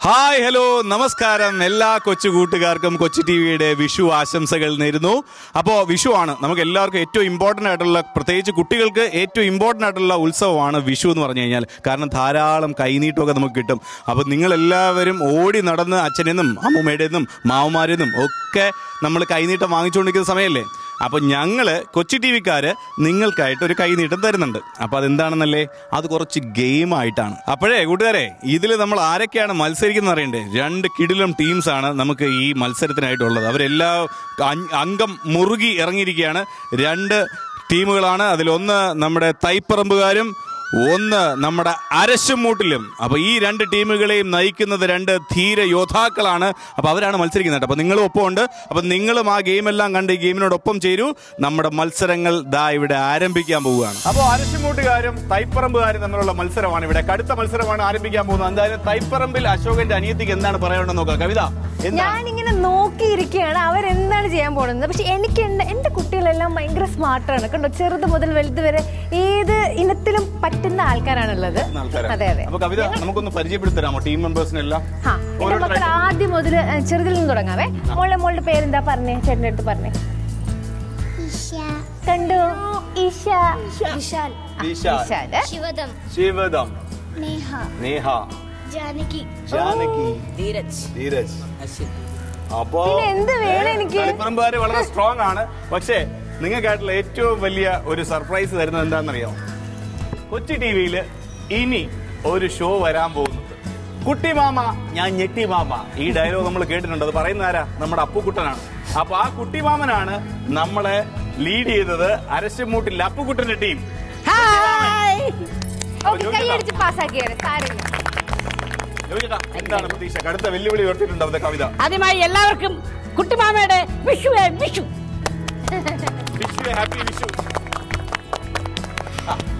Hi hello നമസ്കാരം എല്ലാ കൊച്ചു കൂട്ടുകാർക്കും കൊച്ചു ടി വിയുടെ വിഷു ആശംസകൾ നേരുന്നു. അപ്പോൾ വിഷു ആണ് നമുക്ക് എല്ലാവർക്കും ഏറ്റവും ഇമ്പോർട്ടൻ്റ് ആയിട്ടുള്ള, പ്രത്യേകിച്ച് കുട്ടികൾക്ക് ഏറ്റവും ഇമ്പോർട്ടൻ്റ് ആയിട്ടുള്ള ഉത്സവമാണ് വിഷു എന്ന് പറഞ്ഞു കഴിഞ്ഞാൽ. കാരണം ധാരാളം കൈനീട്ടമൊക്കെ നമുക്ക് കിട്ടും. അപ്പോൾ നിങ്ങളെല്ലാവരും ഓടി നടന്ന് അച്ഛനെന്നും അമ്മൂമ്മയുടേന്നും മാവന്മാരെന്നും ഒക്കെ നമ്മൾ കൈനീട്ടം വാങ്ങിച്ചുകൊണ്ടിരിക്കുന്ന സമയമല്ലേ. അപ്പോൾ ഞങ്ങൾ കൊച്ചു ടി വിക്കാർ നിങ്ങൾക്കായിട്ട് ഒരു കൈനീട്ടം തരുന്നുണ്ട്. അപ്പോൾ അതെന്താണെന്നല്ലേ, അത് കുറച്ച് ഗെയിമായിട്ടാണ്. അപ്പോഴേ കൂട്ടുകാരെ, ഇതിൽ നമ്മൾ ആരൊക്കെയാണ് മത്സരിക്കുന്നത് അറിയണ്ടേ? 2 കിടിലം ടീംസാണ് നമുക്ക് ഈ മത്സരത്തിനായിട്ടുള്ളത്. അവരെല്ലാം അംഗം മുറുകി ഇറങ്ങിയിരിക്കുകയാണ്. 2 ടീമുകളാണ്. അതിലൊന്ന് നമ്മുടെ തൈപ്പറമ്പുകാരും ഒന്ന് നമ്മുടെ അരശുമൂട്ടിലും. അപ്പോൾ ഈ 2 ടീമുകളെയും നയിക്കുന്നത് 2 ധീര യോദ്ധാക്കളാണ്. അപ്പോൾ അവരാണ് മത്സരിക്കുന്നത്. അപ്പോൾ നിങ്ങളും ഒപ്പം ഉണ്ട്. അപ്പോൾ നിങ്ങളും ആ ഗെയിമെല്ലാം കണ്ട് ഈ ഗെയിമിനോടൊപ്പം ചേരൂ. നമ്മുടെ മത്സരങ്ങൾ ദാ ഇവിടെ ആരംഭിക്കാൻ പോവുകയാണ്. അപ്പോൾ അരശുമൂട്ടുകാരും തൈപ്പറമ്പുകാരും തമ്മിലുള്ള മത്സരമാണ് ഇവിടെ. കടുത്ത മത്സരമാണ് ആരംഭിക്കാൻ പോകുന്നത്. എന്തായാലും തൈപ്പറമ്പിൽ അശോകന്റെ അനിയത്തിക്ക് എന്താണ് പറയാനുണ്ടെന്ന് നോക്കാം. കവിത, ഞാനിങ്ങനെ നോക്കിയിരിക്കുകയാണ് അവരെന്താണ് ചെയ്യാൻ പോകുന്നത്. പക്ഷെ എനിക്ക് എന്റെ കുട്ടികളെല്ലാം ഭയങ്കര സ്മാർട്ടാണ് കണ്ടോ. ചെറുത് മുതൽ വലുത് വരെ ഏത് ഇനത്തിലും പറ്റുന്ന ആൾക്കാരാണുള്ളത്. അതെ അതെ. അപ്പോൾ കവിത, നമുക്കൊന്ന് പരിചയപ്പെടുത്തരാമോ ടീം മെമ്പേഴ്സിനെല്ലാം? മക്കൾ ആദ്യം മുതൽ ചെറുതിൽ നിന്ന് തുടങ്ങാവേ. മോളുടെ പേരെന്താ പറഞ്ഞേ? ചേട്ടൻ്റെ അടുത്ത് പറഞ്ഞേ. കണ്ടു, ഈശ, ശിവദം, നേഹ, ജാനകി, ധീരജ്. അപ്പോ കളിപ്പറമ്പുകാര് വളരെ സ്ട്രോങ് ആണ്. പക്ഷേ നിങ്ങൾക്കായിട്ടുള്ള ഏറ്റവും വലിയ ഒരു സർപ്രൈസ് തരുന്നത് എന്താണെന്നറിയാമോ? കൊച്ചി ടിവിയിൽ ഇനി ഒരു ഷോ വരാൻ പോകുന്നുണ്ട്. കുട്ടി മാമ ഞാൻ ഞെട്ടി മാമ. ഈ ഡയലോഗ് നമ്മൾ കേട്ടിട്ടുണ്ട്. അത് പറയുന്ന ആരാ? നമ്മുടെ അപ്പുക്കുട്ടനാണ്. അപ്പൊ ആ കുട്ടിമാമനാണ് നമ്മളെ ലീഡ് ചെയ്തത്. അരശുമൂട്ടിൽ അപ്പുക്കുട്ടന്റെ ടീം. എന്താണ് പ്രതീക്ഷ? കടുത്ത വെല്ലുവിളി ഉയർത്തിയിട്ടുണ്ട് കവിത. ആദ്യമായി എല്ലാവർക്കും കുട്ടിമാമയുടെ വിഷു ഹാപ്പി വിഷു.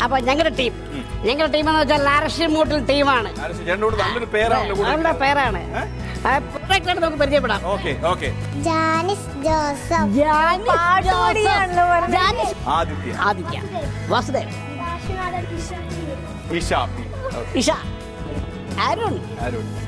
അപ്പൊ ഞങ്ങളുടെ ടീം എന്ന് വെച്ചാൽ അരശുമൂട്ടിൽ ടീമാണ്. നല്ലൊരു പേരാണ്. നമുക്ക് പരിചയപ്പെടാം. ആദിത്യ, വാസുദേവ്, ഇഷ, അരുൺ.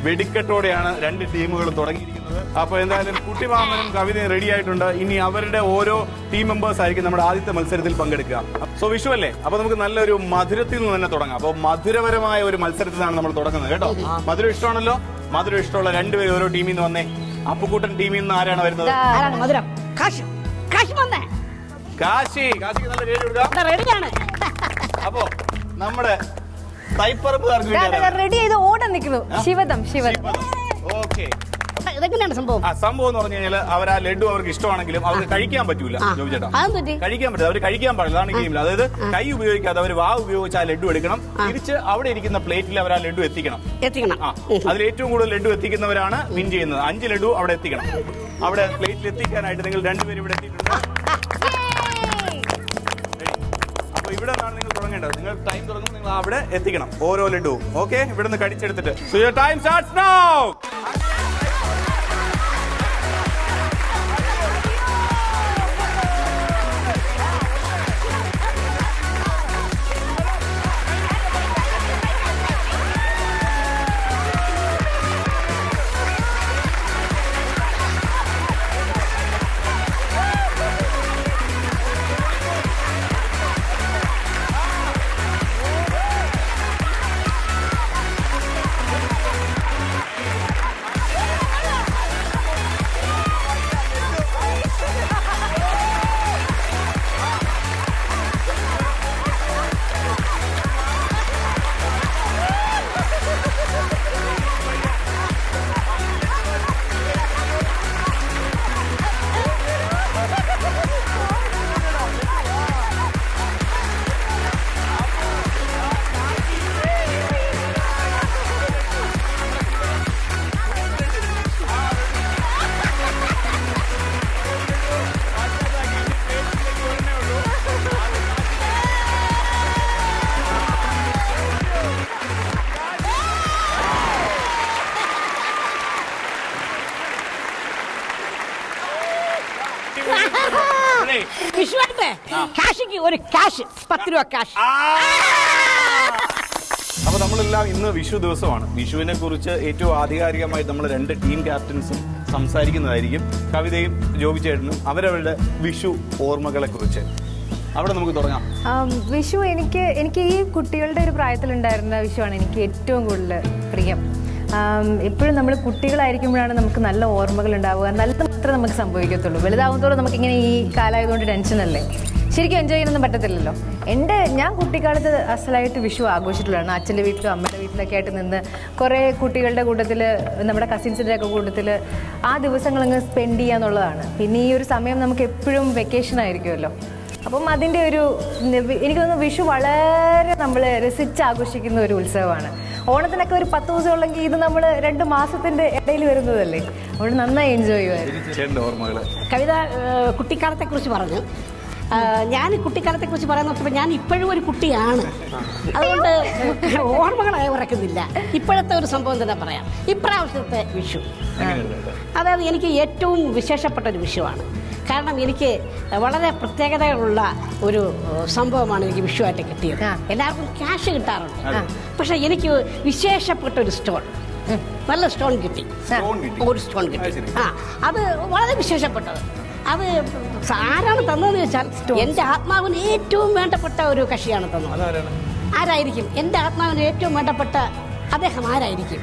വെടിക്കെട്ടോടെയാണ് 2 ടീമുകളും തുടങ്ങിയിരിക്കുന്നത്. അപ്പൊ എന്തായാലും കുട്ടിമാമനും കവിതയും റെഡി ആയിട്ടുണ്ട്. ഇനി അവരുടെ ഓരോ ടീം മെമ്പേഴ്സ് ആയിരിക്കും നമ്മുടെ ആദ്യത്തെ മത്സരത്തിൽ പങ്കെടുക്കുക. സോ വിഷു അല്ലേ, അപ്പൊ നമുക്ക് നല്ലൊരു മധുരത്തിൽ നിന്ന് തന്നെ തുടങ്ങാം. അപ്പൊ മധുരപരമായ ഒരു മത്സരത്തിലാണ് നമ്മൾ തുടങ്ങുന്നത് കേട്ടോ. മധുരം ഇഷ്ടമാണല്ലോ. മധുരം ഇഷ്ടമുള്ള 2 പേര് ഓരോ ടീമിൽ നിന്ന് വന്നേ. അപ്പുക്കുട്ടൻ ടീമിൽ നിന്ന് ആരാണ് വരുന്നത്? മധുരം. കാശി നല്ല പേര് കൊടുക്കാം. അപ്പോ നമ്മുടെ റെഡി ചെയ്ത് ഓടാൻ നിൽക്കുന്നു. ശിവദം. ഓക്കെ. ഇതെങ്ങനെയാണ് സംഭവം? സംഭവം എന്ന് പറഞ്ഞു കഴിഞ്ഞാൽ അവർ ആ ലഡു അവർക്ക് ഇഷ്ടമാണെങ്കിലും അവർക്ക് കഴിക്കാൻ പറ്റൂല. ചോദിച്ചേട്ടാ, കഴിക്കാൻ പറ്റില്ല. അവർ കഴിക്കാൻ പാടില്ല. അതാണ് ഗെയിമിൽ. അതായത് കൈ ഉപയോഗിക്കാതെ അവർ വാ ഉപയോഗിച്ച് ആ ലഡു എടുക്കണം. തിരിച്ച് അവിടെ ഇരിക്കുന്ന പ്ലേറ്റിൽ അവർ ആ ലഡു എത്തിക്കണം. അതിൽ ഏറ്റവും കൂടുതൽ ലഡു എത്തിക്കുന്നവരാണ് വിൻ ചെയ്യുന്നത്. 5 ലഡു അവിടെ എത്തിക്കണം. അവിടെ പ്ലേറ്റിൽ എത്തിക്കാനായിട്ട് നിങ്ങൾ 2 പേരും ഇവിടെ എത്തിയിട്ടുണ്ട്. അപ്പൊ ഇവിടെ നിന്നാണ് നിങ്ങൾ തുടങ്ങേണ്ടത്. നിങ്ങൾ ടൈം തുടങ്ങുമ്പോൾ നിങ്ങൾ അവിടെ എത്തിക്കണം ഓരോ ലഡുവും. ഓക്കെ, ഇവിടെ നിന്ന് കടിച്ചെടുത്തിട്ട്. So your time starts now. വിഷുവായിട്ട് കാശിക്ക് ഒരു കാശ് 10 രൂപ കാശ്. അപ്പോൾ നമ്മളെല്ലാം ഇന്ന് വിഷു ദിവസമാണ്. വിഷുവിനെ കുറിച്ച് ഏറ്റവും ആധികാരികമായി നമ്മൾ 2 ടീം ക്യാപ്റ്റൻസും സംസാരിക്കുന്നതായിരിക്കും. കവിതയും ജോബി ചേട്ടനും അവരവരുടെ വിഷു ഓർമ്മകളെ കുറിച്ച്. അവിടെ നമുക്ക് തുടങ്ങാം. വിഷു എനിക്ക് ഈ കുട്ടികളുടെ ഒരു പ്രായത്തിലുണ്ടായിരുന്ന വിഷുവാണ് എനിക്ക് ഏറ്റവും കൂടുതൽ പ്രിയം. എപ്പോഴും നമ്മൾ കുട്ടികളായിരിക്കുമ്പോഴാണ് നമുക്ക് നല്ല ഓർമ്മകൾ ഉണ്ടാവുക. നല്ലത് മാത്രമേ നമുക്ക് സംഭവിക്കത്തുള്ളൂ. വലുതാവുന്നതോടെ നമുക്കിങ്ങനെ ഈ കാലമായതുകൊണ്ട് ടെൻഷനല്ലേ, ശരിക്കും എൻജോയ് ചെയ്യാനൊന്നും പറ്റത്തില്ലല്ലോ. ഞാൻ കുട്ടിക്കാലത്ത് അസലായിട്ട് വിഷു ആഘോഷിച്ചിട്ടുള്ളതാണ്. അച്ഛൻ്റെ വീട്ടിലും അമ്മയുടെ വീട്ടിലൊക്കെ ആയിട്ട് നിന്ന് കുറേ കുട്ടികളുടെ കൂട്ടത്തിൽ, നമ്മുടെ കസിൻസിൻ്റെ ഒക്കെ കൂട്ടത്തിൽ ആ ദിവസങ്ങളങ്ങ് സ്പെൻഡ് ചെയ്യുക എന്നുള്ളതാണ്. പിന്നെ ഈ ഒരു സമയം നമുക്ക് എപ്പോഴും വെക്കേഷൻ ആയിരിക്കുമല്ലോ. അപ്പം അതിൻ്റെ എനിക്ക് തോന്നുന്നു വിഷു വളരെ നമ്മൾ രസിച്ച് ആഘോഷിക്കുന്ന ഒരു ഉത്സവമാണ്. ഓണത്തിനൊക്കെ ഒരു 10 ദിവസം ഉള്ളെങ്കിൽ ഇത് നമ്മൾ 2 മാസത്തിൻ്റെ ഇടയിൽ വരുന്നതല്ലേ. അതുകൊണ്ട് നന്നായി എൻജോയ് ചെയ്യുമായിരുന്നു. കവിത കുട്ടിക്കാലത്തെ കുറിച്ച് പറഞ്ഞു. ഞാൻ കുട്ടിക്കാലത്തെ കുറിച്ച് പറയാൻ നോക്കുമ്പോൾ ഞാൻ ഇപ്പോഴും ഒരു കുട്ടിയാണ്. അതുകൊണ്ട് ഓർമ്മകളായി ഉറക്കുന്നില്ല. ഇപ്പോഴത്തെ ഒരു സംഭവം തന്നെ പറയാം. ഇപ്രാവശ്യത്തെ വിഷു അതായത് എനിക്ക് ഏറ്റവും വിശേഷപ്പെട്ട ഒരു വിഷുവാണ്. കാരണം എനിക്ക് വളരെ പ്രത്യേകതകളുള്ള ഒരു സംഭവമാണ് എനിക്ക് വിഷുവായിട്ട് കിട്ടിയത്. എല്ലാവർക്കും ക്യാഷ് കിട്ടാറുണ്ട്, പക്ഷെ എനിക്ക് വിശേഷപ്പെട്ട ഒരു സ്റ്റോൺ, നല്ല സ്റ്റോൺ കിട്ടി. ഒരു സ്റ്റോൺ കിട്ടി. അത് വളരെ വിശേഷപ്പെട്ടത്. അത് ആരാണ് തന്നതെന്ന് വെച്ചാൽ എൻ്റെ ആത്മാവിന് ഏറ്റവും വേണ്ടപ്പെട്ട ഒരു കക്ഷിയാണ് തന്നത്. ആരായിരിക്കും എൻ്റെ ആത്മാവിന് ഏറ്റവും വേണ്ടപ്പെട്ട അദ്ദേഹം? ആരായിരിക്കും?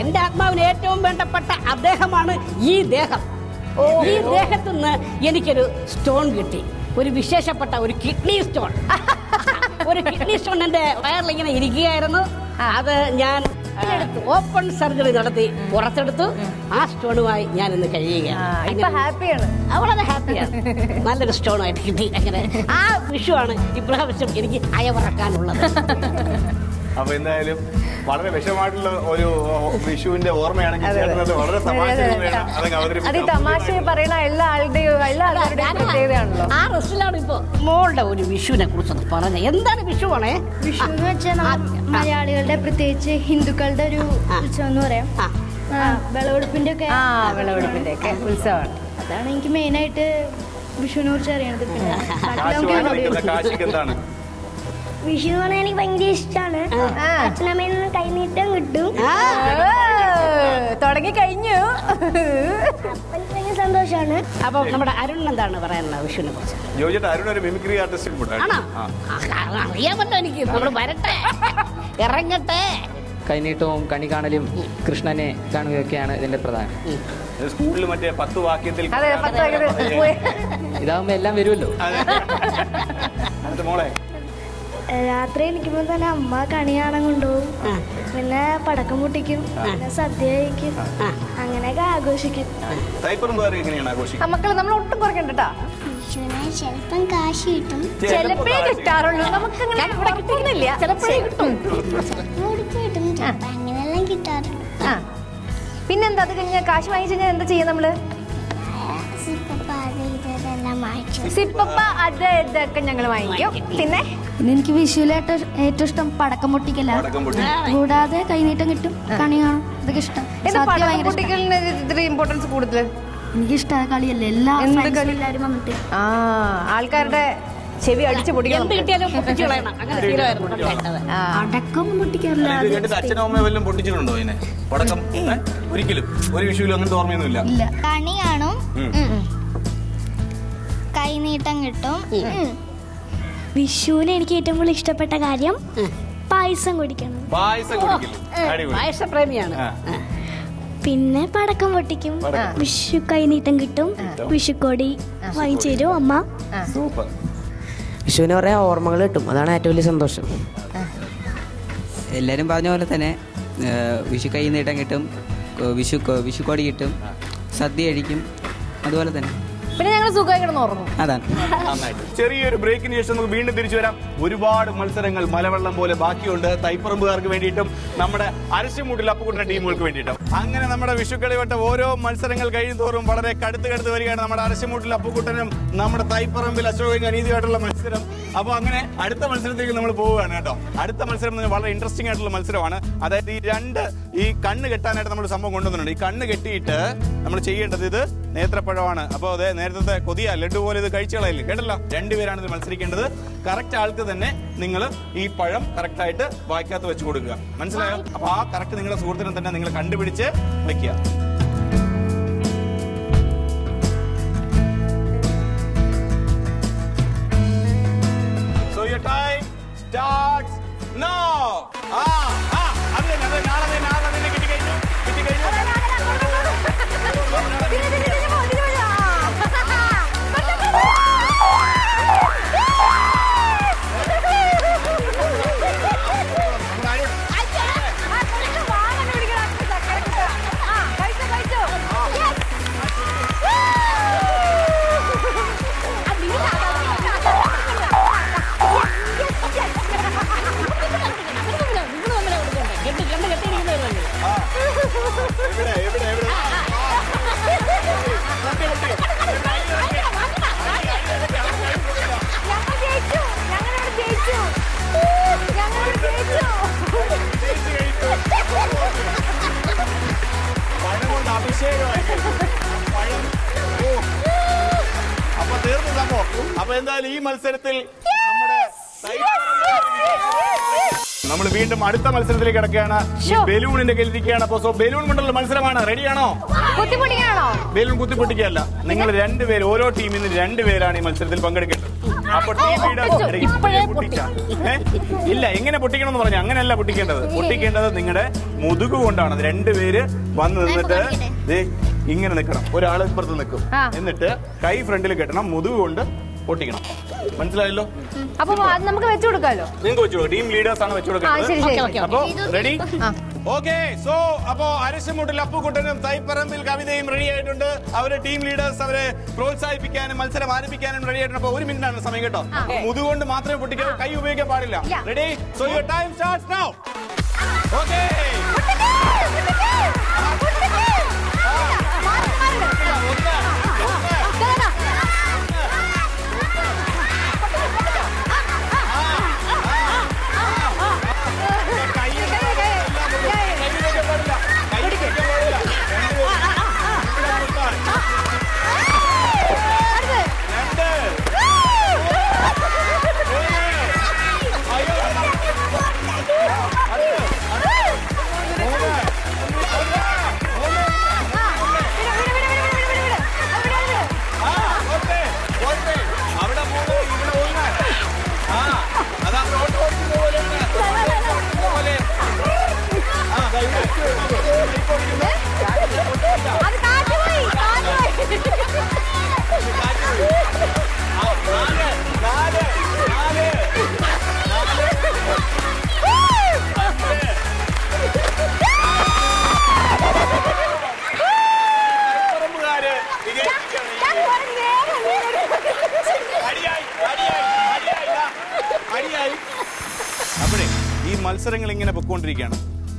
എൻ്റെ ആത്മാവിന് ഏറ്റവും വേണ്ടപ്പെട്ട അദ്ദേഹമാണ് ഈ ദേഹം. ഈ ദേഹത്തു നിന്ന് എനിക്കൊരു സ്റ്റോൺ കിട്ടി, ഒരു വിശേഷപ്പെട്ട ഒരു കിഡ്നി സ്റ്റോൺ. ഒരു കിഡ്നി സ്റ്റോൺ എൻ്റെ വയറിലിങ്ങനെ ഇരിക്കുകയായിരുന്നു. അത് ഞാൻ ഓപ്പൺ സർജറി നടത്തി പുറത്തെടുത്തു. ആ സ്റ്റോണുമായി ഞാൻ ഇന്ന് കഴിയുകയാണ്. വളരെ ഹാപ്പിയാണ്. നല്ലൊരു സ്റ്റോണുമായിട്ട് കിട്ടി. അങ്ങനെ ആ വിഷുവാണ് ഇപ്രാവശ്യം എനിക്ക് അയവറക്കാനുള്ളത്. അപ്പൊ എന്തായാലും വളരെ വിഷമായിട്ടുള്ള ഒരു വിഷുവിന്റെ ഓർമ്മയാണെങ്കിൽ വളരെ തമാശ പറയുന്ന എല്ലാ ആളുടെയും ആ റെസ്റ്റിലാണ് ഇപ്പൊ മോളുടെ ഒരു വിഷുവിനെ കുറിച്ചൊന്ന് പറഞ്ഞ. എന്താണ് വിഷുവാണേ? വിഷു എന്ന് വെച്ചാൽ മലയാളികളുടെ, പ്രത്യേകിച്ച് ഹിന്ദുക്കളുടെ ഒരു ഉത്സവം എന്ന് പറയാം. വിളവെടുപ്പിന്റെ ഒക്കെ ഉത്സവമാണ്. അതാണ് എനിക്ക് മെയിനായിട്ട് വിഷുവിനെ കുറിച്ച് അറിയണത്. പിന്നെ വിഷു എന്ന് പറഞ്ഞാൽ എനിക്ക് ഭയങ്കര ഇഷ്ടമാണ്. അച്ഛനമ്മയിൽ നിന്ന് കൈനീട്ടം കിട്ടും. തുടങ്ങി കഴിഞ്ഞു. ഭയങ്കര സന്തോഷമാണ്. അപ്പൊ നമ്മുടെ അരുൺ എന്താണ് പറയാനുള്ളത് വിഷുവിനെ കുറിച്ച്? അരുൺ ഒരു മിമിക്രി ആർട്ടിസ്റ്റ് അറിയാമല്ലോ എനിക്ക്. നമ്മൾ വരട്ടെ, ഇറങ്ങട്ടെ. കൈനീട്ടവും കണി കാണലും കൃഷ്ണനെ കാണുകയൊക്കെയാണ് ഇതിന്റെ പ്രധാനം. സ്കൂളിൽ മറ്റേ 10 വാക്യത്തിൽ ഇതാവുമ്പോ എല്ലാം വരുമല്ലോ. മോളെ രാത്രി എണീക്കുമ്പോൾ തന്നെ അമ്മ കണി കാണാൻ കൊണ്ടുപോകും. പിന്നെ പടക്കം പൊട്ടിക്കും, പിന്നെ സദ്യ കഴിക്കും, അങ്ങനെയൊക്കെ ആഘോഷിക്കും. മക്കളെ നമ്മൾ ഒട്ടും കുറയ്ക്കണ്ടട്ടാ. ചിലപ്പം കാശ് കിട്ടും, ചിലപ്പേ കിട്ടാറുള്ളൂ. നമുക്ക് കിട്ടുന്നില്ല, ചിലപ്പോഴേ കിട്ടും. അങ്ങനെയെല്ലാം കിട്ടാറുണ്ട്. പിന്നെന്താ അത് കഴിഞ്ഞാൽ കാശ് വാങ്ങിച്ചു കഴിഞ്ഞാൽ എന്താ ചെയ്യാ നമ്മള്? സിപ്പപ്പ അത് ഇതൊക്കെ ഞങ്ങൾ വാങ്ങിക്കും. പിന്നെ എനിക്ക് വിഷുവിലായിട്ട് ഏറ്റവും ഇഷ്ടം പടക്കം പൊട്ടിക്കല, കൂടാതെ കൈനീട്ടം കിട്ടും, കണി കാണും, ഇതൊക്കെ ഇഷ്ടം. ഇത്ര ഇമ്പോർട്ടൻസ് കൂടുതൽ എനിക്കിഷ്ടമായ കളിയല്ലേ. എല്ലാവരും വന്നിട്ട് ആൾക്കാരുടെ ചെവി അടിച്ചു പൊടിക്കാൻ അടക്കം പൊട്ടിക്കാറില്ല. അച്ഛനും അമ്മയും വല്ലതും പൊട്ടിച്ചിട്ടുണ്ടോ ഇതിനെ പടക്കം? ഒരിക്കലും ഒരു വിഷുവിലും അങ്ങനത്തെ ഓർമ്മയൊന്നുമില്ല. കണി കാണും, കൈനീട്ടം കിട്ടും. വിഷുവിന് എനിക്ക് ഏറ്റവും കൂടുതൽ ഇഷ്ടപ്പെട്ട കാര്യം പായസം കുടിക്കണം. പായസപ്രേമിയാണ്. പിന്നെ പടക്കം പൊട്ടിക്കും, വിഷു കൈനീട്ടം കിട്ടും, വിഷുക്കോടി വാങ്ങിച്ചു തരും അമ്മ. സൂപ്പർ. വിഷുവിന് കുറേ ഓർമ്മകൾ കിട്ടും, അതാണ് ഏറ്റവും വലിയ സന്തോഷം. എല്ലാവരും പറഞ്ഞ പോലെ തന്നെ വിഷു കൈനീട്ടം കിട്ടും, വിഷുക്കോടി കിട്ടും, സദ്യ കഴിക്കും, അതുപോലെ തന്നെ. പിന്നെ ഞങ്ങൾ സുഖമായി കിടന്ന് ഉറങ്ങും. അതാണ്. ചെറിയൊരു ബ്രേക്കിന് ശേഷം നമുക്ക് വീണ്ടും തിരിച്ചു വരാം. ഒരുപാട് മത്സരങ്ങൾ മലവെള്ളം പോലെ ബാക്കിയുണ്ട്, തൈപ്പറമ്പുകാർക്ക് വേണ്ടിയിട്ടും നമ്മുടെ അരശിമൂട്ടിൽ അപ്പുകുട്ട ടീമുകൾക്ക് വേണ്ടിയിട്ടും. അങ്ങനെ നമ്മുടെ വിഷുക്കളിവട്ട ഓരോ മത്സരങ്ങൾ കഴിയുന്തോറും വളരെ കടുത്ത് വരികയാണ്. നമ്മുടെ അരശിമൂട്ടിൽ അപ്പുകുട്ടനും നമ്മുടെ തൈപ്പറമ്പിൽ അശോകനും അനീതിയായിട്ടുള്ള മത്സരം അപ്പൊ അങ്ങനെ അടുത്ത മത്സരത്തിലേക്ക് നമ്മൾ പോവുകയാണ് കേട്ടോ. അടുത്ത മത്സരം വളരെ ഇൻട്രസ്റ്റിംഗ് ആയിട്ടുള്ള മത്സരമാണ്. അതായത് ഈ കണ്ണ് കെട്ടാനായിട്ട് നമ്മൾ സംഭവം കൊണ്ടുവന്നിട്ടുണ്ട്. ഈ കണ്ണ് കെട്ടിയിട്ട് നമ്മൾ ചെയ്യേണ്ടത് ഇത് നേത്രപ്പഴമാണ്. അപ്പോൾ അതെ നേരത്തെ കൊതിയ ലഡു പോലെ ഇത് കഴിച്ചു കളയില്ല കേട്ടല്ലോ. രണ്ടുപേരാണ് ഇത് മത്സരിക്കേണ്ടത്. കറക്റ്റ് ആൾക്ക് തന്നെ നിങ്ങൾ ഈ പഴം കറക്റ്റ് ആയിട്ട് വായിക്കാത്ത വെച്ച് കൊടുക്കുക. മനസ്സിലായോ? അപ്പൊ ആ കറക്റ്റ് നിങ്ങളുടെ സുഹൃത്തിനെ തന്നെ നിങ്ങൾ കണ്ടുപിടിച്ച് വെക്കുക. Time starts now. അതെ നാളെ കിട്ടി കഴിഞ്ഞു. അപ്പൊ തീർന്നു സംഭവം. അപ്പൊ എന്തായാലും ഈ മത്സരത്തിൽ നമ്മൾ വീണ്ടും അടുത്ത മത്സരത്തിലേക്ക് കിടക്കുകയാണ്. ഈ ബലൂണിന്റെ കയ്യിലിരിക്കുകയാണ്. അപ്പൊ ബലൂൺ കൊണ്ടുള്ള മത്സരമാണ്. റെഡിയാണോ? ബലൂൺ കുത്തിപ്പൊട്ടിക്കല്ല. നിങ്ങൾ രണ്ടുപേര് ഓരോ ടീമിൽ നിന്ന് രണ്ടുപേരാണ് ഈ മത്സരത്തിൽ പങ്കെടുക്കേണ്ടത്. അപ്പൊ ടീം ലീഡർ ഇല്ല എങ്ങനെ പൊട്ടിക്കണം എന്ന് പറഞ്ഞു. അങ്ങനെയല്ല പൊട്ടിക്കേണ്ടത് നിങ്ങളുടെ മുതുകു കൊണ്ടാണ്. രണ്ടുപേര് വന്ന് നിന്നിട്ട് ഇങ്ങനെ നിൽക്കണം. ഒരാൾ ഇപ്പുറത്ത് നിൽക്കും. എന്നിട്ട് കൈ ഫ്രണ്ടിൽ കെട്ടണം. മുതുകു കൊണ്ട് പൊട്ടിക്കണം. മനസ്സിലായല്ലോ? അപ്പൊ നമുക്ക് വെച്ചു കൊടുക്കാമല്ലോ. നിങ്ങൾക്ക് വെച്ചു കൊടുക്കാം. ടീം ലീഡേഴ്സ് ആണ് വെച്ചു കൊടുക്കുന്നത്. അപ്പൊ റെഡി? ഓക്കെ. സോ അപ്പോ അരശമുട്ടിൽ അപ്പുകുട്ടനും തൈപ്പറമ്പിൽ കവിതയും റെഡി ആയിട്ടുണ്ട്. അവര് ടീം ലീഡേഴ്സ് അവരെ പ്രോത്സാഹിപ്പിക്കാനും മത്സരം ആരംഭിക്കാനും റെഡി ആയിട്ടുണ്ട്. അപ്പൊ 1 മിനിറ്റാണ് സമയം കേട്ടോ. മുതുകൊണ്ട് മാത്രമേ പൊട്ടിക്കാൻ, കൈ ഉപയോഗിക്കാൻ പാടില്ല. Ready? So your time starts now. Okay. അവിടെ ഈ മത്സരങ്ങൾ ഇങ്ങനെ പൊയ്ക്കൊണ്ടിരിക്കുകയാണ്.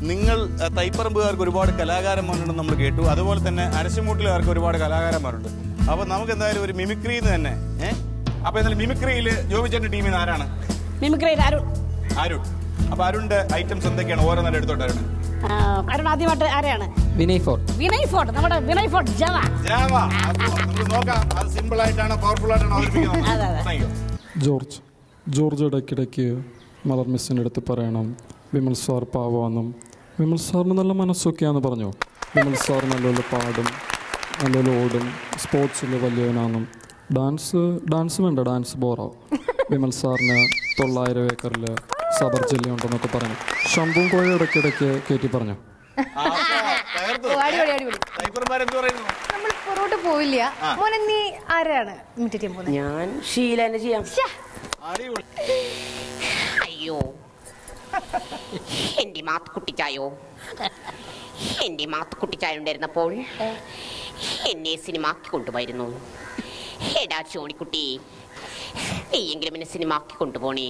നിങ്ങൾ തൈപ്പറമ്പുകാർക്ക് ഒരുപാട് കലാകാരന്മാരുണ്ടെന്ന് നമ്മൾ കേട്ടു. അതുപോലെ തന്നെ അരശമൂട്ടിലുകാർക്ക് ഒരുപാട് കലാകാരന്മാരുണ്ട്. അപ്പൊ നമുക്ക് എന്തായാലും ഒരു മിമിക്രിന്ന് തന്നെ അപ്പൊ എന്തായാലും മിമിക്രിയിൽ ജോബിച്ചേട്ടന്റെ ടീമിൽ നിന്ന് ആരാണ്? മിമിക്രിയിൽ അരുൺ. അപ്പൊ അരുണിന്റെ ഐറ്റംസ് എന്തൊക്കെയാണ്? ഓരോന്നും എടുത്തോട്ടെ. അരുൺ ആദ്യമായിട്ട് ആരെയാണ്? വിനയ് ഫോർട്ട്. നമ്മുടെ വിനയ് ഫോർട്ട് ജാവ. നമുക്ക് നോക്കാം അത് സിമ്പിൾ ആയിട്ടാണോ പവർഫുൾ ആയിട്ടാണോ അവതരിപ്പിക്കുന്നത്. ജോർജ് ഇടയ്ക്കിടയ്ക്ക് മദർ മിസ്സിൻ്റെ അടുത്ത് പറയണം വിമൽ സാർ പാവാന്നും. വിമൽ സാറിന് നല്ല മനസ്സൊക്കെയാന്ന് പറഞ്ഞു. വിമൽ സാർ നല്ലപോലെ പാടും, നല്ലപോലെ ഓടും, സ്പോർട്സിൽ വലിയവനാന്നും. ഡാൻസ് വേണ്ട, ഡാൻസ് ബോറാവും. വിമൽ സാറിന് 900 ഏക്കറിൽ സബർ ജില്ല ഉണ്ടെന്നൊക്കെ പറഞ്ഞു. ശംഭുവും കോഴ ഇടയ്ക്കിടയ്ക്ക് കയറ്റി പറഞ്ഞു. പോവില്ല. മോനെ നീ ആരാണ് ഇമിറ്റേറ്റ് ചെയ്യാൻ പോകുന്നത്? ഞാൻ ഷീലനെ ചെയ്യാം. അയ്യോ എന്റെ മാത്തുക്കുട്ടിച്ചായോ, എന്റെ മാത്തുക്കുട്ടിച്ചായ ഉണ്ടായിരുന്നപ്പോൾ എന്നെ സിനിമാക്കി കൊണ്ടുപോയിരുന്നു. എടാ ചോണിക്കുട്ടി, നീയെങ്കിലും എന്നെ സിനിമാക്കി കൊണ്ടുപോണേ.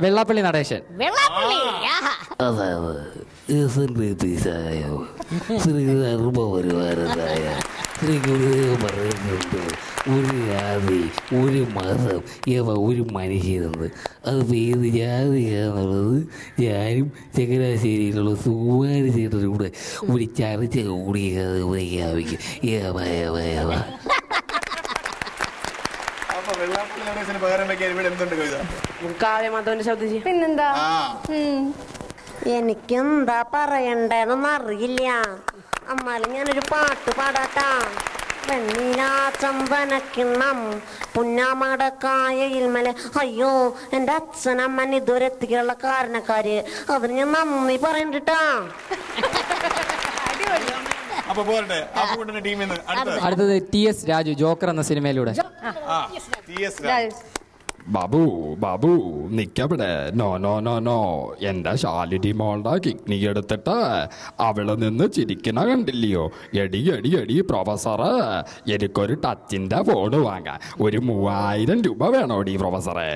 വെള്ളാപ്പള്ളി നടേശൻ. ശ്രീ ഗുരുദേവൻ പറയുന്നുണ്ട്, ഒരു ജാതി, ഒരു മതം, ഒരു മനുഷ്യനെന്ന്. അതിപ്പോൾ ഏത് ജാതിയാണെന്നുള്ളത് ഞാനും ചങ്ങനാശ്ശേരിയിലുള്ള സുകുമാരി ചേട്ടനും കൂടെ ഒരു ചർച്ച കൂടിയത് പ്രഖ്യാപിക്കും. പിന്നെന്താ? എനിക്കെന്താ പറയണ്ടെന്നൊന്നും അറിയില്ല. എന്നാലും ഞാനൊരു പാട്ട് പാടാട്ടാ. വെണ്ണീലാ ചമ്പനക്കിണ്ണം പുന്നാമയുടെ കായയിൽ മേലെ. അയ്യോ, എൻ്റെ അച്ഛനമ്മൻ ഇതുവരെ എത്തിക്കാനുള്ള കാരണക്കാര്. അതിന് ഞാൻ നന്ദി പറയണ്ടിട്ടാ. അടുത്തത് TS രാജു, ജോക്കർ എന്ന സിനിമയിലൂടെ. ബാബു ബാബു നിക്കവിടെ. നോ നോ നോ നോ, എൻ്റെ ശാലിനി മോളുടെ കിഡ്നി എടുത്തിട്ട് അവള് നിന്ന് ചിരിക്കണ കണ്ടില്ലയോ? എടി എടി എടി പ്രൊഫസറെ, എനിക്കൊരു ടച്ചിൻ്റെ ഫോണ് വാങ്ങാൻ ഒരു 3000 രൂപ വേണോടി പ്രൊഫസറെ?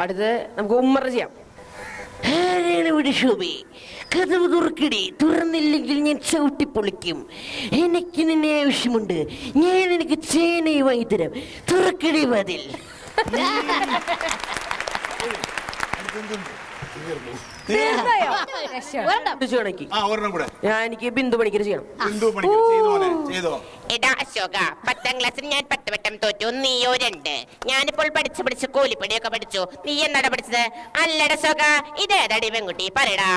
അടുത്ത് നമുക്ക് ഉമ്മറ ചെയ്യാം. കഥവ് തുറക്കടി, തുറന്നില്ലെങ്കിൽ ഞാൻ ചവിട്ടി പൊളിക്കും. എനിക്ക് നിന്നെ ആവശ്യമുണ്ട്, ഞാൻ എനിക്ക് ചേനയും വാങ്ങി തരാം. തുറക്കടി വാതിൽ. എനിക്ക് ബിന്ദു പണിക്കർ ചെയ്യണം. എടാ അശോക, 10ാം ക്ലാസ്സിൽ ഞാൻ 10 വട്ടം തോറ്റു, നീയോ 2. ഞാനിപ്പോൾ പഠിച്ച് കൂലിപ്പണിയൊക്കെ പഠിച്ചു. നീ എന്നാടാ പഠിച്ചത്? അല്ലട അശോക, ഇതേതടി പെൺകുട്ടി, പറയടാ.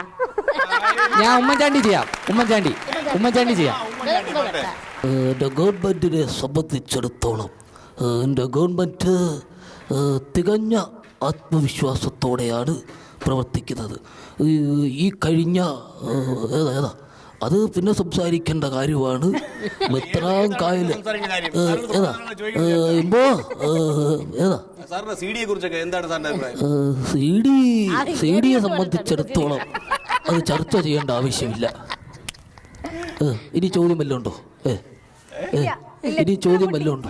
ഞാൻ ഉമ്മൻചാണ്ടി ചെയ്യാം. ഉമ്മൻചാണ്ടി ചെയ്യാം. എൻ്റെ ഗവൺമെൻറ്റിനെ സംബന്ധിച്ചിടത്തോളം എൻ്റെ ഗവൺമെൻറ് തികഞ്ഞ ആത്മവിശ്വാസത്തോടെയാണ് പ്രവർത്തിക്കുന്നത്. ഈ കഴിഞ്ഞ അത് പിന്നെ സംസാരിക്കേണ്ട കാര്യമാണ്. മെത്രാൻ കായൽ സിഡിയെ സംബന്ധിച്ചിടത്തോളം അത് ചർച്ച ചെയ്യേണ്ട ആവശ്യമില്ല. ഇനി ചോദ്യം വല്ലതും ഉണ്ടോ? ഇനി ചോദ്യം വല്ലതും ഉണ്ടോ?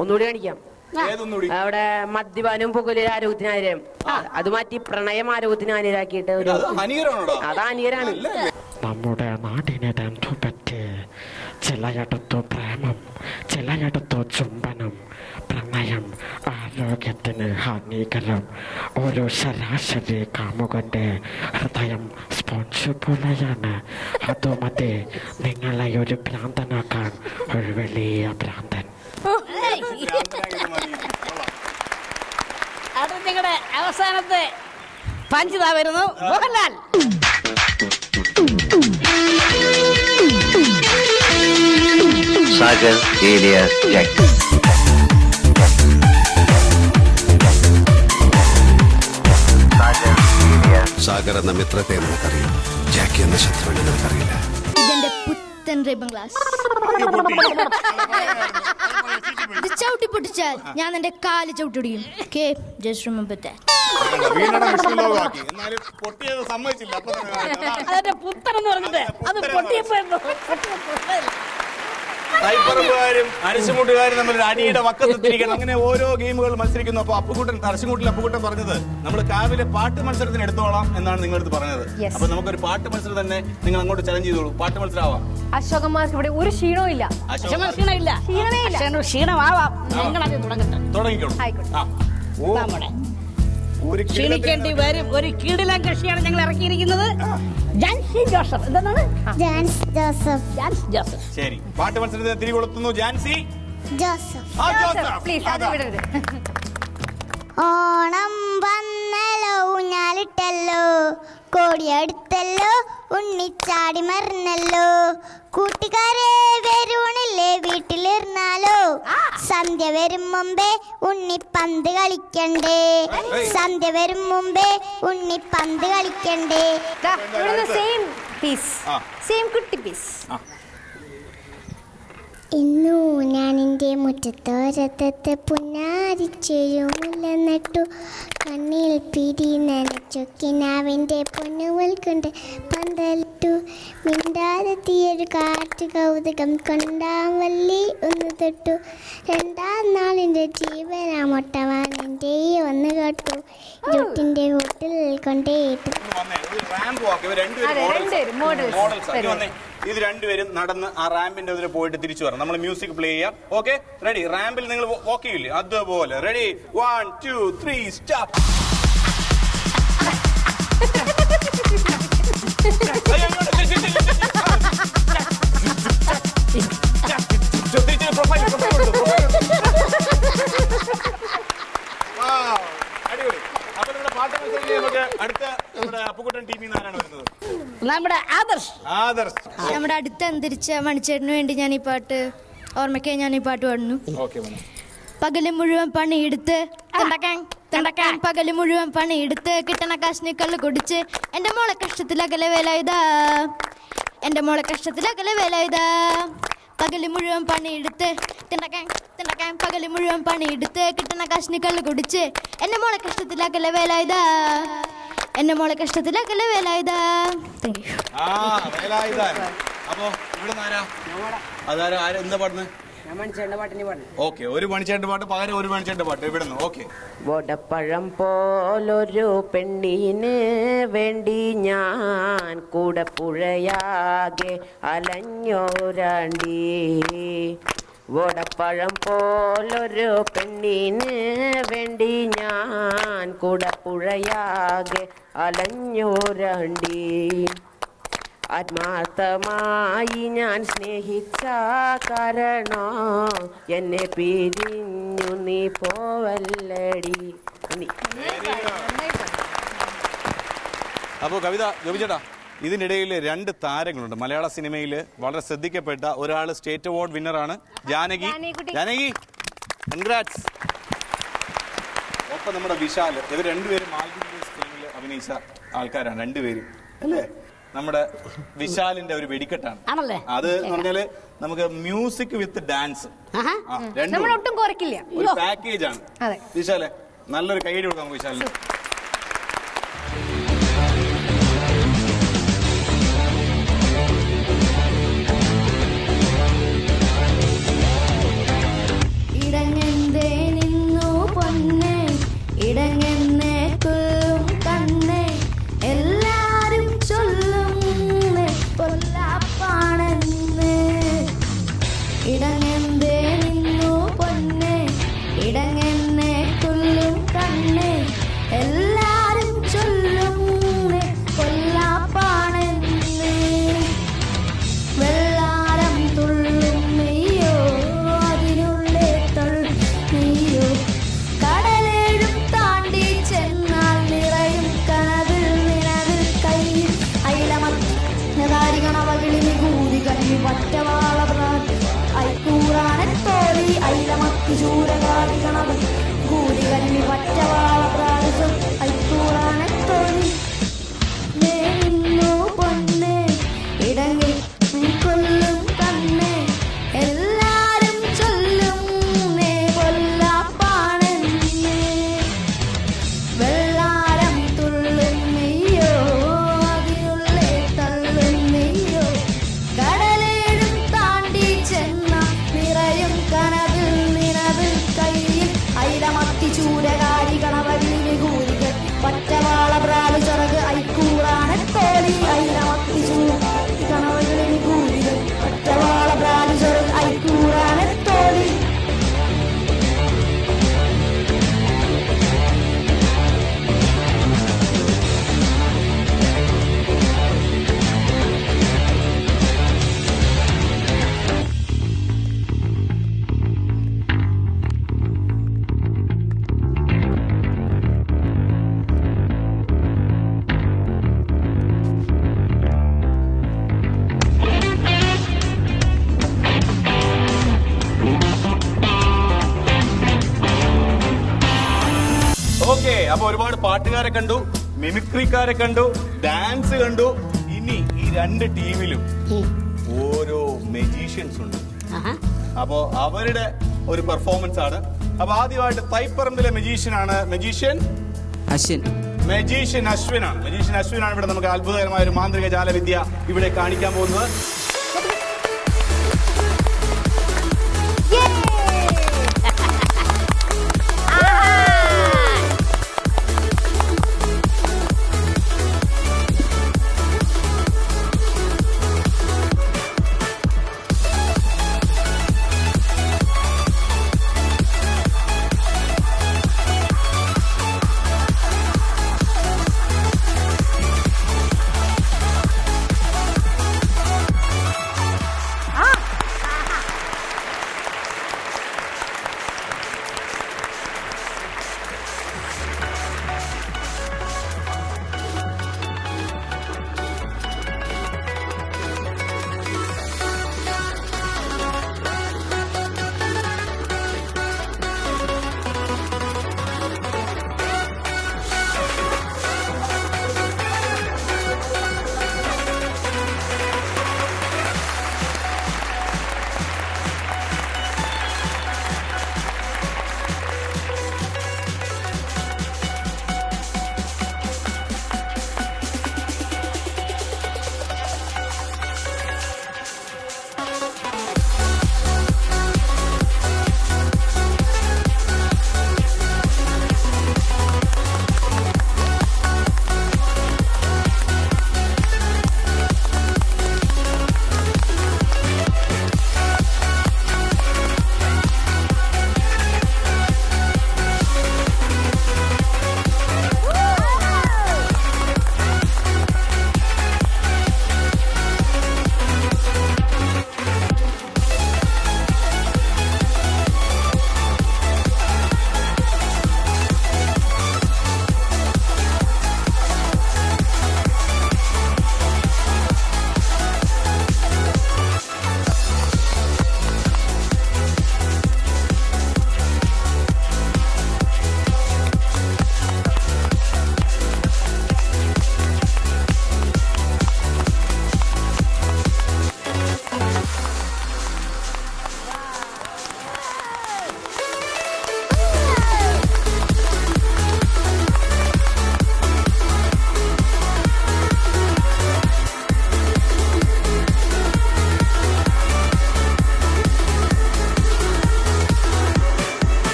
ഒന്നുകൂടി കാണിക്കാം. അവിടെ മദ്യപാനം പുകല് ആരോഗ്യത്തിനായിരം, അത് മാറ്റി പ്രണയം ആരോഗ്യത്തിനായിരാക്കിയിട്ട് ഒരു അത് ഹാനികരാണ്. നമ്മുടെ നാടിനെ പറ്റി ചിലയിടത്തു പ്രേമം, ചിലയിടത്തു ചുംബനം. പ്രണയം ആരോഗ്യത്തിന് ഹാനികരം. ഒരു ശരാശരി കാമുകന്റെ ഹൃദയം സ്പോഞ്ച് പോലെയാണ്. അതുമതി നിങ്ങളെ ഒരു ഭ്രാന്തനാക്കാൻ, ഒരു വലിയ ഭ്രാന്തൻ. അത് നിങ്ങളുടെ അവസാനത്തെ പഞ്ചിത വരുന്നു, മോഹൻലാൽ. സാഗർ ഏലിയാസ് ജാക്കി. സാഗർ എന്ന മിത്രത്തെ നമുക്കറിയാം, ജാക്കി എന്ന ശത്രുവിനെ നമുക്കറിയില്ല. ഇതെന്റെ പുത്തൻ റിബൺ ഗ്ലാസ്. ഇത് ചവിട്ടി പൊട്ടിച്ചാൽ ഞാൻ എന്റെ കാല് ചവിട്ടിടിയും. Just remember that. അതെന്റെ പുത്തൻ എന്ന് പറഞ്ഞിട്ട് അത് പൊട്ടിയപ്പോ അരശുമുട്ടുകാരും നമ്മൾ അടിയുടെ വക്കത്തെത്തിരിക്കണം. അങ്ങനെ ഓരോ ഗെയിമുകൾ മത്സരിക്കുന്നു. അപ്പൊ അപ്പുകുട്ടൻ പറഞ്ഞത് നമ്മൾ കാവിലെ പാട്ട് മത്സരത്തിന് എടുത്തോളാം എന്നാണ് നിങ്ങളടുത്ത് പറഞ്ഞത്. അപ്പൊ നമുക്കൊരു പാട്ട് മത്സരം തന്നെ നിങ്ങൾ അങ്ങോട്ട് ചലഞ്ച് ചെയ്തോളൂ. പാട്ട് മത്സരമാവാം. അശോകന്മാർക്ക് ഇവിടെ ഒരു ക്ഷീണവും ഇല്ല. ക്ഷീണമാവാം. തുടങ്ങിക്കോളൂ. ക്ഷീണിക്കേണ്ടി വരും. ഒരു കിടിലൻ കൃഷിയാണ് ഞങ്ങൾ ഇറക്കിയിരിക്കുന്നത്. ജാൻസി ജോസഫ്. എന്താണ്? ജാൻസ് ജോസഫ്. ശരി, പാട്ട് മത്സരത്തിന് തിരികൊളുത്തുന്നു ജാൻസി ജോസഫ്. ഓണം വന്നല്ലോ, ഊഞ്ഞാലിട്ടല്ലോ, കോടിയടുത്തല്ലോ, ഉണ്ണിച്ചാടി മറന്നല്ലോ, കൂട്ടുകാരെ വരൂണില്ലേ വീട്ടിലിരുന്നാലോ, സന്ധ്യ വരും മുമ്പേ ഉണ്ണിപ്പന്ത് കളിക്കണ്ടേ, സന്ധ്യ വരും മുമ്പേ ഉണ്ണിപ്പന്ത് കളിക്കണ്ടേ. സെയിം കുട്ടി പീസ്. ഇന്നു ഞാൻ എൻ്റെ മുറ്റത്തോരത്തത്ത് പുന്നാരിച്ചെരുമുല്ല നട്ടു, കണ്ണിൽ പിരി നനച്ചു, കിനാവിൻ്റെ പൊന്നുകൾ കൊണ്ട് പന്തലിട്ടു, മിണ്ടാതെ തീയൊരു കാറ്റ് കൗതുകം കൊണ്ടാം വള്ളി ഒന്ന് തൊട്ടു, 2ാം നാളിൻ്റെ ജീവനാമൊട്ടവാൻ എൻ്റെ ഒന്ന് കേട്ടു, ജുട്ടിന്റെ കൂട്ടിൽ കൊണ്ടേറ്റും. ഇത് രണ്ടുപേരും നടന്ന് ആ റാമ്പിന്റെ അതിൽ പോയിട്ട് തിരിച്ചു വരണം. നമ്മൾ മ്യൂസിക് പ്ലേ ചെയ്യാം. Okay, ready? റാമ്പിൽ നിങ്ങൾ വാക്ക് ചെയ്യില്ലേ, അതുപോലെ. റെഡി? 1 2 3 സ്റ്റാർട്ട്. നമ്മുടെ ആദർശ്. നമ്മുടെ അടുത്ത് അന്തരിച്ച മണിച്ചേട്ടന് വേണ്ടി ഞാൻ ഈ പാട്ട് ഓർമ്മയ്ക്കായി ഞാൻ ഈ പാട്ട് പാടുന്നു. പകല് മുഴുവൻ പണിയെടുത്ത് തണ്ടക്കാൻ പകല് മുഴുവൻ പണിയെടുത്ത് കിട്ടണ കാശിന് കള്ള് കുടിച്ച് എൻ്റെ മോളെ കഷ്ടത്തിലകലെ വേല ഇതാ, എൻ്റെ മോളെ കഷ്ടത്തിലകലെ വേല ഇതാ. പകല് മുഴുവൻ പണിയെടുത്ത് തിണ്ടക്കാൻ പകല് മുഴുവൻ പണിയെടുത്ത് കിട്ടണ കാശിന് കള്ള് കുടിച്ച് എൻ്റെ മോളെ കഷ്ടത്തിലകലെ വേല ഇതാ, എൻ്റെ മോളെ കഷ്ടത്തിലകലെ വേല ഇതാ. അപ്പോ ഇവിടെ എന്താ പാടുന്നത്? ഓക്കെ, ഒരു മണിച്ചേട്ടന്റെ പാട്ട് പകരം ഒരു മണിച്ചേട്ടന്റെ പാട്ട് ഇവിടുന്ന്. ഓക്കെ. വടപ്പഴം പോലൊരു പെണ്ണിന് വേണ്ടി ഞാൻ കൂടെ പുഴയാകെ അലഞ്ഞോരാണ്ടി. വടപ്പഴം പോലൊരു പെണ്ണിന് വേണ്ടി ഞാൻ കൂടെ പുഴയാകെ അലഞ്ഞോരാണ്ടി. ആത്മാർത്ഥമായി ഞാൻ സ്നേഹിച്ച കാരണോ എന്നെ പിരിഞ്ഞു നീ പോവല്ലടി. അപ്പോ കവിത ഗോപിച്ചേട്ടാ, ഇതിനിടയിൽ 2 താരങ്ങളുണ്ട് മലയാള സിനിമയിൽ വളരെ ശ്രദ്ധിക്കപ്പെട്ട. ഒരാൾ സ്റ്റേറ്റ് അവാർഡ് വിന്നറാണ് ജാനകി. കൺഗ്രാറ്റ്സ്. ഒപ്പം നമ്മുടെ വിശാൽ. ഇവർ രണ്ടുപേരും മാൽഗുഡി ഫിലിമിൽ അഭിനയിച്ച ആൾക്കാരാണ് രണ്ടുപേരും, അല്ലേ? നമ്മുടെ വിശാലിന്റെ ഒരു വെടിക്കെട്ടാണ് അത് എന്ന് പറഞ്ഞാല് നമുക്ക് മ്യൂസിക് വിത്ത് ഡാൻസ് ഒട്ടും കുറയ്ക്കില്ല, ഒരു പാക്കേജ് ആണ്. വിശാലെ നല്ലൊരു കൈയ്യടി കൊടുക്കാം നമുക്ക് വിശാലിന്. ഇടങ്ങെന്തേ നിന്നു പൊന്നെ ഇടങ്ങെന്നേക്കും കണ്ണേ എല്ലാരും ചൊല്ലും കൊല്ലാപ്പാണെന്ന്. ഇടങ്ങെന്തേ നിന്നു പൊന്നെ ഇടങ്ങെന്നെ കൊല്ലും കണ്ണേ എല്ലാരും ചൊല്ലും കൊല്ലാപ്പാണെന്ന്. വെള്ളാരം തുള്ളും നെയ്യോ അതിനുള്ളിൽ നെയ്യോ കടലേഴും താണ്ടി ചെന്നാൽ നിറയും കനവിൽ നിലവിൽ കയ്യിൽ അയിലമത്തിണവകിളിന് കൂതി കണ്ണി പറ്റവാള ഐക്കൂറാനത്തോളി അയിലമത്തി ചൂരകാടി കണവ് കൂതി കണ്ണി പറ്റവാള പ്രാവശ്യം ഐക്കൂറാനത്തോളി. നിന്നു പൊന്നെ ഇടങ്ങി കൊല്ലും കണ്ണേ എല്ലാരും ചൊല്ലും നേ കൊല്ലാപ്പാണെന്ന്. വെള്ളാരം തുള്ളും നെയ്യോ അതിനുള്ളിൽ തള്ളും നെയ്യോ കടലേഴും താണ്ടി ചെന്ന നിറയും കനവിൽ നിലവിൽ കയ്യിൽ അയിലമത്തി ചൂരകാരി കണവകിളിന് കൂലികൾ പറ്റവാള പ്രാല് ചിറക് ഐക്കൂറാനത്തോളി അയിലമത്തി ചൂര കണവകിളിന് കൂലികൾ പറ്റവാള പ്രാല് ചിറക് ഐക്കൂറാനത്തോളി. ഓക്കെ, അപ്പൊ ഒരുപാട് പാട്ടുകാരെ കണ്ടു, മിമിക്രിക്കാരെ കണ്ടു, ഡാൻസ് കണ്ടു. ഇനി ഈ 2 ടീമിലും ഓരോ മെജീഷ്യൻസ് ഉണ്ട്. അപ്പോ അവരുടെ ഒരു പെർഫോമൻസ് ആണ്. അപ്പൊ ആദ്യമായിട്ട് തൈപ്പറമ്പിലെ മെജീഷ്യനാണ് മെജീഷ്യൻ അശ്വിനാണ്. മെജീഷ്യൻ അശ്വിനാണ് ഇവിടെ നമുക്ക് അത്ഭുതകരമായ ഒരു മാന്ത്രിക ജാലവിദ്യ ഇവിടെ കാണിക്കാൻ പോകുന്നത്.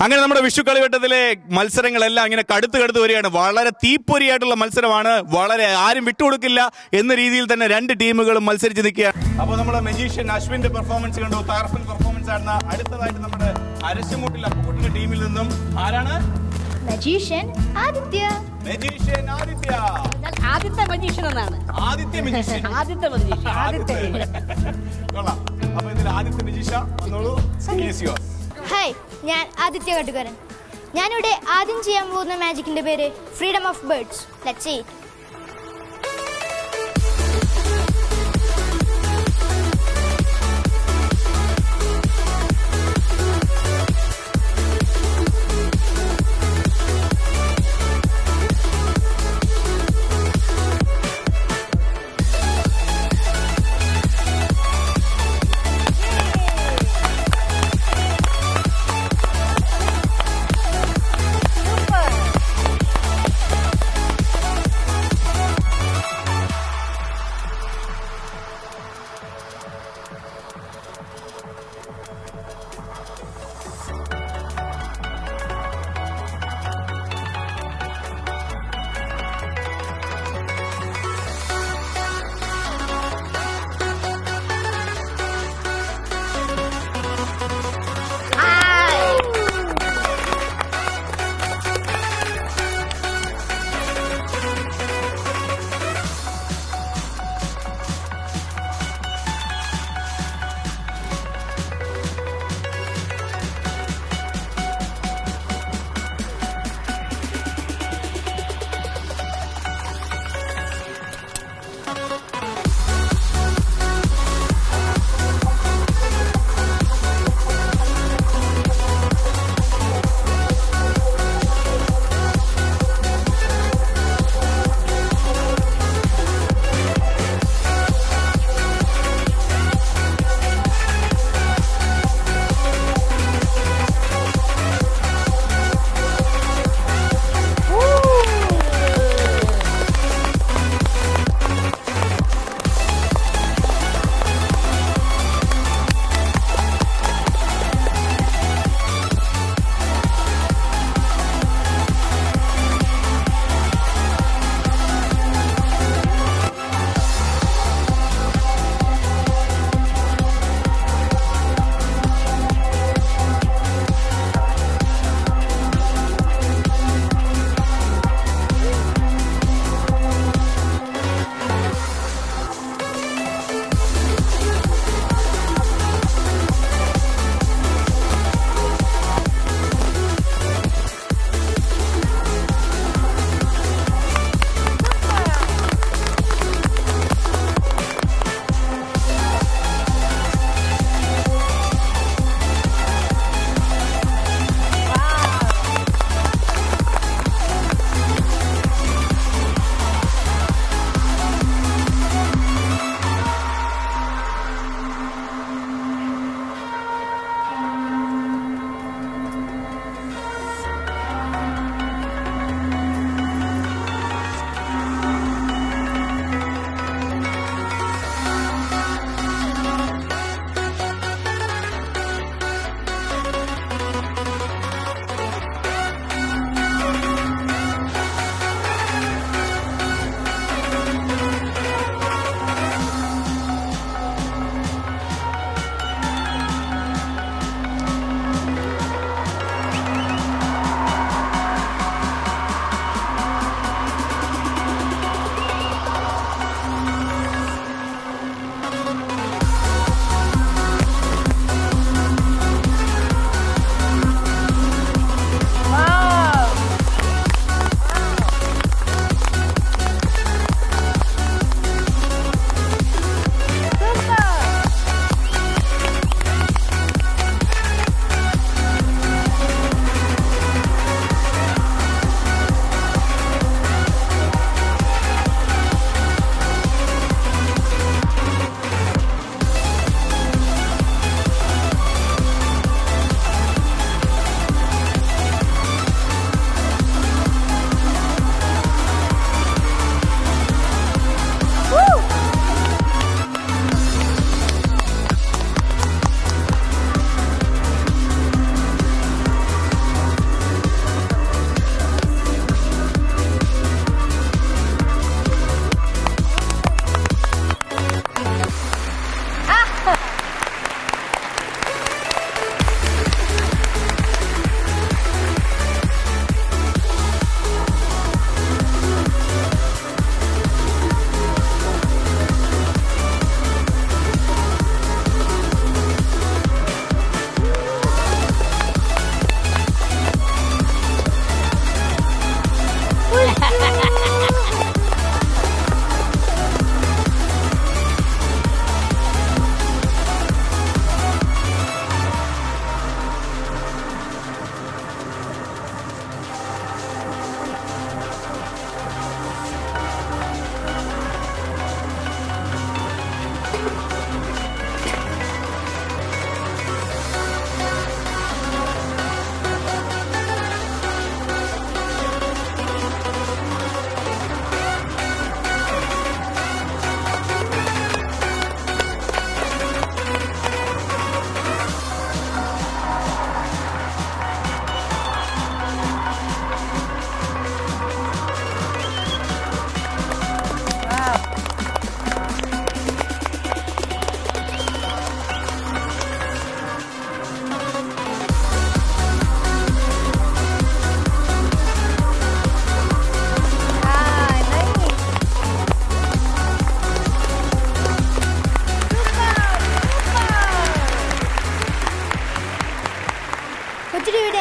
അങ്ങനെ നമ്മുടെ വിഷു കളിവട്ടത്തിലെ മത്സരങ്ങളെല്ലാം ഇങ്ങനെ കടുത്ത് വരികയാണ്. വളരെ തീപ്പൊരിയായിട്ടുള്ള മത്സരമാണ്. വളരെ ആരും വിട്ടുകൊടുക്കില്ല എന്ന രീതിയിൽ തന്നെ രണ്ട് ടീമുകളും മത്സരിച്ച് നിൽക്കുകയാണ്. അപ്പോൾ നമ്മുടെ മജീഷ്യൻ അശ്വിന്റെ പെർഫോമൻസ് കണ്ടു, തകർപ്പൻ പെർഫോമൻസ് ആണ്. അടുത്തതായിട്ട് നമ്മുടെ അരശുമുട്ടിൽ അപ്പുകുട്ടിന്റെ ടീമിൽ നിന്നും ആരാണ്? മജീഷ്യൻ ആദിത്യ. മജീഷ്യൻ ആദിത്യ. ആദ്യത്തെ മജീഷ്യൻ എന്നാണ്. ആദിത്യ മജീഷ്യൻ. ആദ്യത്തെ മജീഷ്യൻ. കൊള്ളാം. അപ്പോൾ ഇതിൽ ആദിത്യ മജീഷ്യ വന്നോളൂ. ഹായ്, ഞാൻ ആദിത്യ കട്ടുകാരൻ. ഞാനിവിടെ ആദ്യം ചെയ്യാൻ പോകുന്ന മാജിക്കിന്റെ പേര് freedom of birds. Let's see.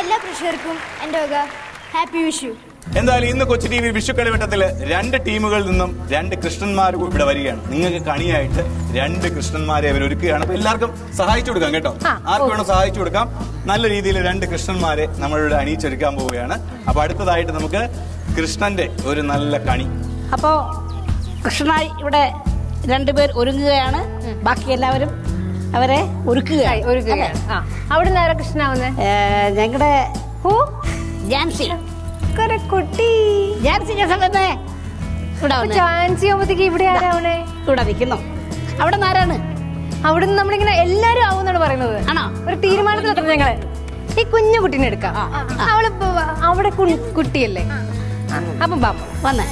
എല്ലാ പ്രേക്ഷകർക്കും എൻ്റെ വക ഹാപ്പി വിഷു. എന്തായാലും ഇന്ന് കൊച്ചി ടി വി വിഷുക്കളിവട്ടത്തില് 2 ടീമുകളിൽ നിന്നും 2 കൃഷ്ണന്മാർ ഇവിടെ വരികയാണ്. നിങ്ങൾക്ക് കണിയായിട്ട് 2 കൃഷ്ണന്മാരെ അവർ ഒരുക്കുകയാണ്. അപ്പൊ എല്ലാവർക്കും സഹായിച്ചു കൊടുക്കാം കേട്ടോ. ആർക്ക് വേണം സഹായിച്ചു കൊടുക്കാം. നല്ല രീതിയിൽ 2 കൃഷ്ണന്മാരെ നമ്മളിവിടെ അണിയിച്ചൊരുക്കാൻ പോവുകയാണ്. അപ്പൊ അടുത്തതായിട്ട് നമുക്ക് കൃഷ്ണന്റെ ഒരു നല്ല കണി. അപ്പോ കൃഷ്ണനായി ഇവിടെ 2 പേർ ഒരുങ്ങുകയാണ്. ബാക്കി എല്ലാവരും അവരെ ഒരുക്കുകയാണ്. അവിടെ നിന്ന് ആരാ കൃഷ്ണനാവുന്നേ? ഞങ്ങളുടെ ജാൻസി കുട്ടി ജാൻസി ജാൻസി ആവുമ്പത്തേക്ക് ഇവിടെ ആരാവണേ? ഇവിടെ നിൽക്കുന്നു. അവിടെ നിന്ന് ആരാണ്? അവിടെ നിന്ന് നമ്മളിങ്ങനെ എല്ലാരും ആവുന്നാണ് പറയുന്നത്. ആണോ? ഒരു തീരുമാനത്തിലെത്തണം ഞങ്ങള്. ഈ കുഞ്ഞു കുട്ടീനെ എടുക്കാം. അവള് അവിടെ കുട്ടിയല്ലേ? അപ്പം ബാബ വന്നേ.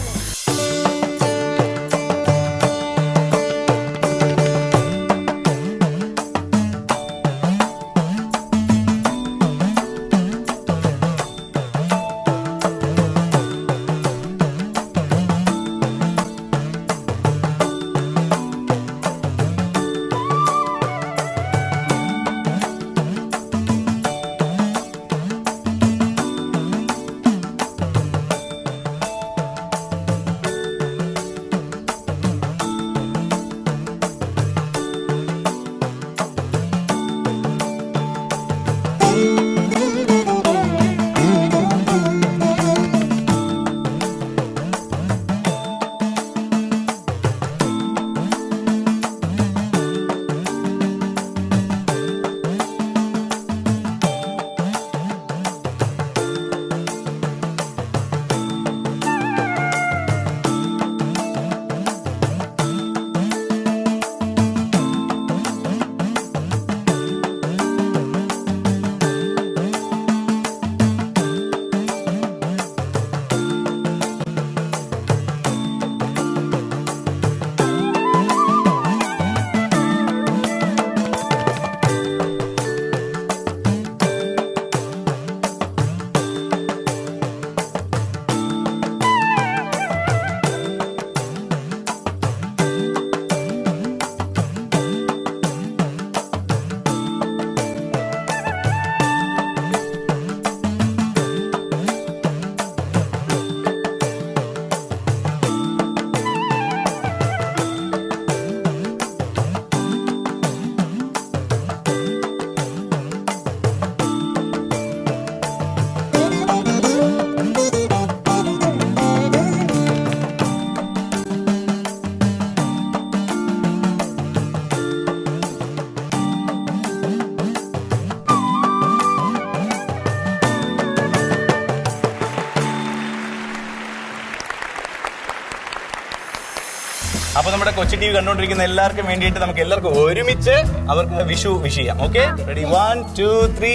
അപ്പൊ നമ്മുടെ കൊച്ചി ടി വി കണ്ടുകൊണ്ടിരിക്കുന്ന എല്ലാവർക്കും വേണ്ടിയിട്ട് നമുക്ക് എല്ലാവർക്കും ഒരുമിച്ച് അവർക്ക് വിഷു വിഷ് ചെയ്യാം. Okay, ready? 1 2 3.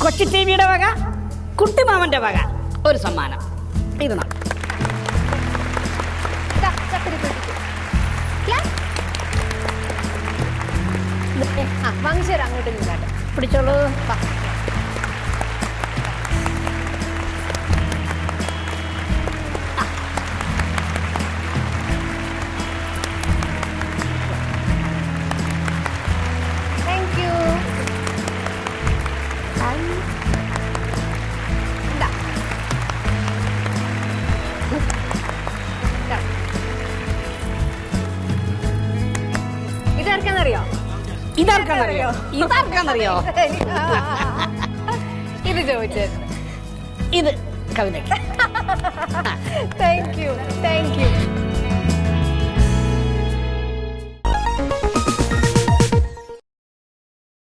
കൊച്ചി ടി വിയുടെ വക കുട്ടിമാമന്റെ വക ഒരു സമ്മാനം. ഇത് വാങ്ങിച്ചു അങ്ങോട്ട് നിന്നാട്ടെ. പിടിച്ചോളൂ. Thank you. ഇതാർക്കാന്നറിയോ? ഇതാർക്കാന്നറിയോ? ഇതാർക്കാന്നറിയോ? ഇത് ചോദിച്ചത്. ഇത് കവിതയ്ക്ക്. Thank U.